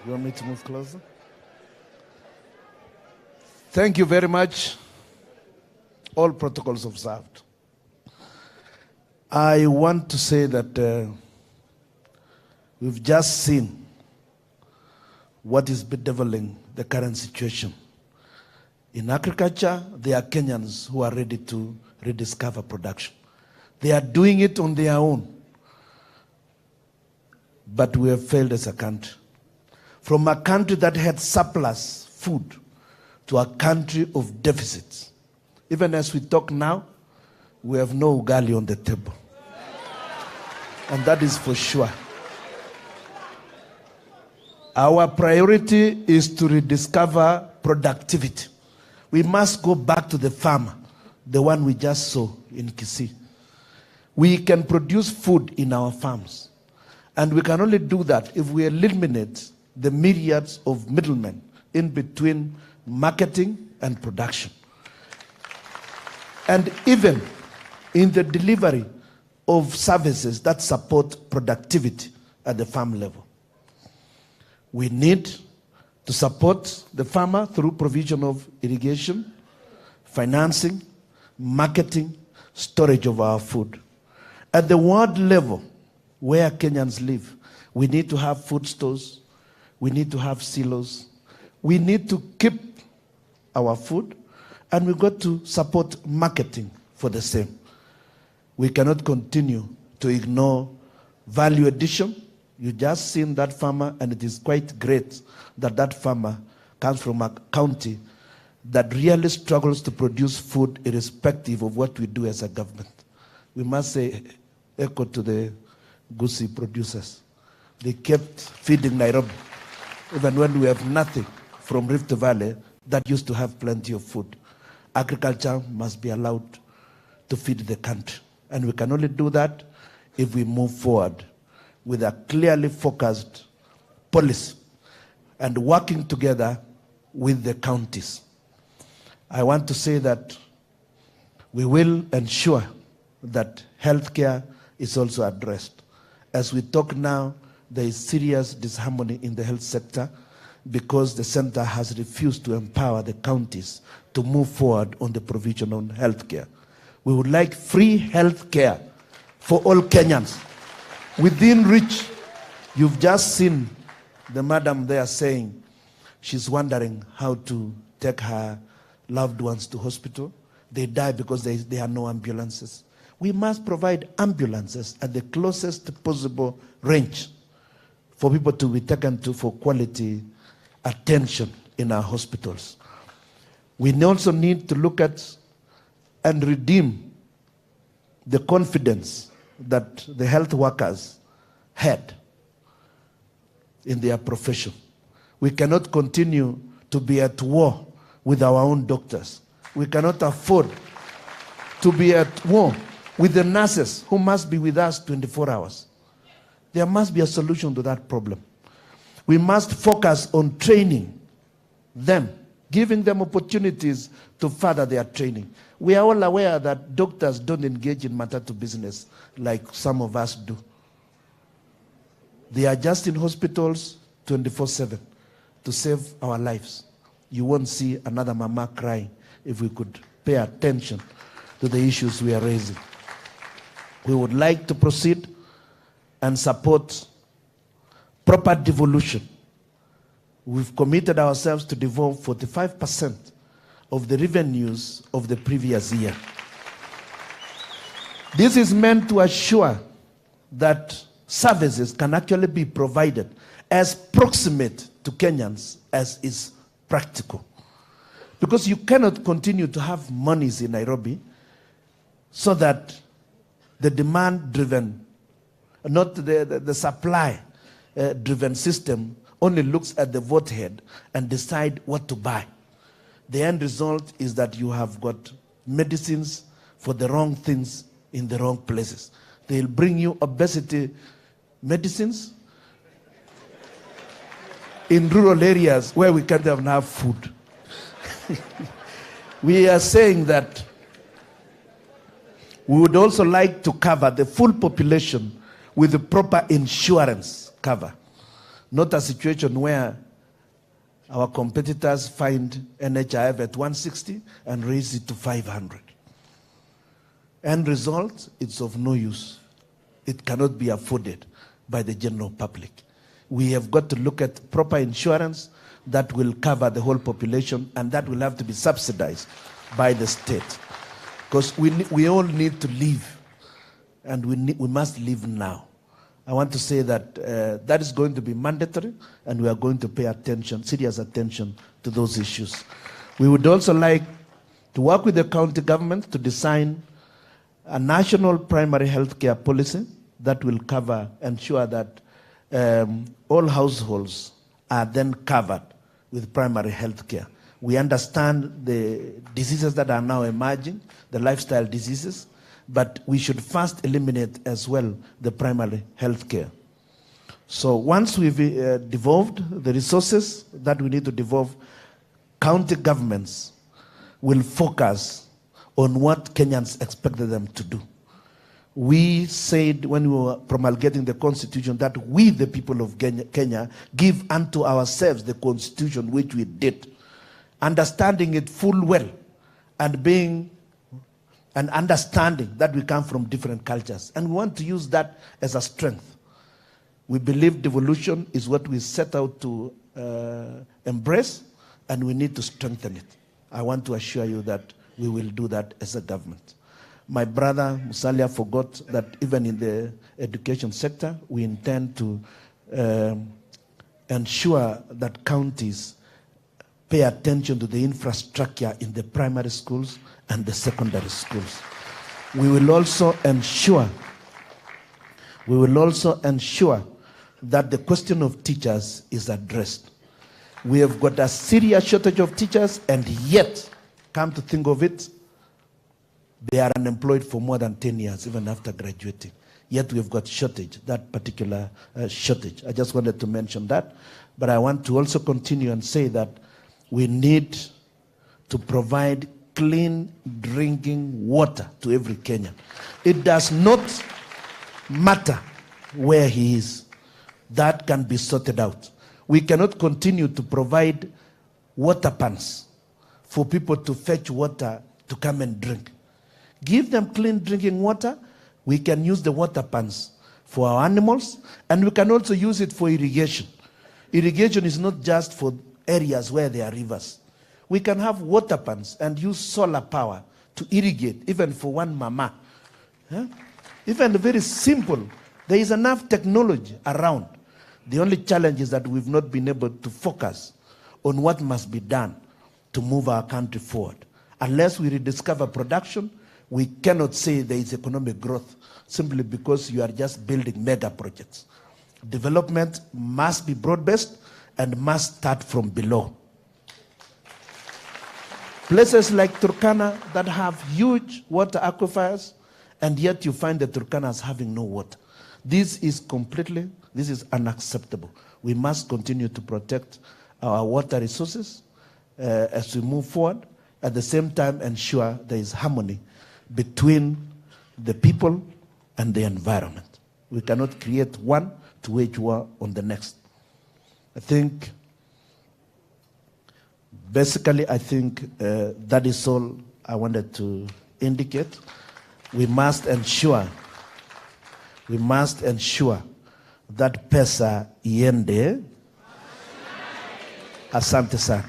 You want me to move closer? Thank you very much. All protocols observed. I want to say that we've just seen what is bedeviling the current situation. In agriculture, there are Kenyans who are ready to rediscover production. They are doing it on their own. But we have failed as a country. From a country that had surplus food to a country of deficits. Even as we talk now, we have no ugali on the table. And that is for sure. Our priority is to rediscover productivity. We must go back to the farmer, the one we just saw in Kisii. We can produce food in our farms. And we can only do that if we eliminate the myriads of middlemen in between marketing and production. And even in the delivery of services that support productivity at the farm level. We need to support the farmer through provision of irrigation, financing, marketing, storage of our food. At the world level, where Kenyans live, we need to have food stores, we need to have silos, we need to keep our food, and we've got to support marketing for the same. We cannot continue to ignore value addition. You just seen that farmer, and it is quite great that that farmer comes from a county that really struggles to produce food irrespective of what we do as a government. We must say echo to the Gusii producers. They kept feeding Nairobi, even when we have nothing from Rift Valley that used to have plenty of food. Agriculture must be allowed to feed the country. And we can only do that if we move forward with a clearly focused policy and working together with the counties. I want to say that we will ensure that healthcare is also addressed. As we talk now, there is serious disharmony in the health sector because the center has refused to empower the counties to move forward on the provision of healthcare. We would like free healthcare for all Kenyans. Within reach, you've just seen the madam there saying she's wondering how to take her loved ones to hospital. They die because there are no ambulances. We must provide ambulances at the closest possible range for people to be taken to for quality attention in our hospitals. We also need to look at and redeem the confidence that the health workers had in their profession. We cannot continue to be at war with our own doctors. We cannot afford to be at war with the nurses who must be with us 24 hours. There must be a solution to that problem. We must focus on training them, giving them opportunities to further their training. We are all aware that doctors don't engage in matatu business like some of us do. They are just in hospitals 24/7 to save our lives. You won't see another mama crying if we could pay attention to the issues we are raising. We would like to proceed and support proper devolution. We've committed ourselves to devolve 45% of the revenues of the previous year. This is meant to assure that services can actually be provided as proximate to Kenyans as is practical. Because you cannot continue to have monies in Nairobi so that the demand-driven, not the supply-driven system only looks at the vote head and decide what to buy. The end result is that you have got medicines for the wrong things in the wrong places. They'll bring you obesity medicines in rural areas where we can't even have food. We are saying that we would also like to cover the full population with the proper insurance cover not a situation where our competitors find NHIF at 160 and raise it to 500. End result, it's of no use. It cannot be afforded by the general public. We have got to look at proper insurance that will cover the whole population, and that will have to be subsidized by the state. Because we all need to live, and we must live now. I want to say that that is going to be mandatory, and we are going to pay attention, serious attention to those issues. We would also like to work with the county government to design a national primary health care policy that will ensure that all households are then covered with primary health care. We understand the diseases that are now emerging, the lifestyle diseases, but we should first eliminate as well the primary health care. So once we've devolved the resources that we need to devolve, county governments will focus on what Kenyans expected them to do. We said when we were promulgating the constitution that we, the people of Kenya, give unto ourselves the constitution which we did, understanding it full well and understanding that we come from different cultures. And we want to use that as a strength. We believe devolution is what we set out to embrace, and we need to strengthen it. I want to assure you that we will do that as a government. My brother Musalia forgot that even in the education sector, we intend to ensure that counties pay attention to the infrastructure in the primary schools and the secondary schools. We will also ensure that the question of teachers is addressed. We have got a serious shortage of teachers, and yet, come to think of it, they are unemployed for more than 10 years, even after graduating. Yet we've got shortage, that particular shortage. I just wanted to mention that. But I want to also continue and say that we need to provide clean drinking water to every Kenyan. It does not matter where he is. That can be sorted out. We cannot continue to provide water pans for people to fetch water to come and drink. Give them clean drinking water. We can use the water pans for our animals, and we can also use it for irrigation. Irrigation is not just for areas where there are rivers. We can have water pans and use solar power to irrigate, even for one mama. Even very simple. There is enough technology around. The only challenge is that we've not been able to focus on what must be done to move our country forward. Unless we rediscover production, we cannot say there is economic growth simply because you are just building mega projects. Development must be broad-based and must start from below. Places like Turkana that have huge water aquifers, and yet you find the Turkanas having no water. This is unacceptable. We must continue to protect our water resources as we move forward. At the same time, ensure there is harmony between the people and the environment. We cannot create one to wage war on the next. I think that is all I wanted to indicate. We must ensure that pesa iende. Asante sana.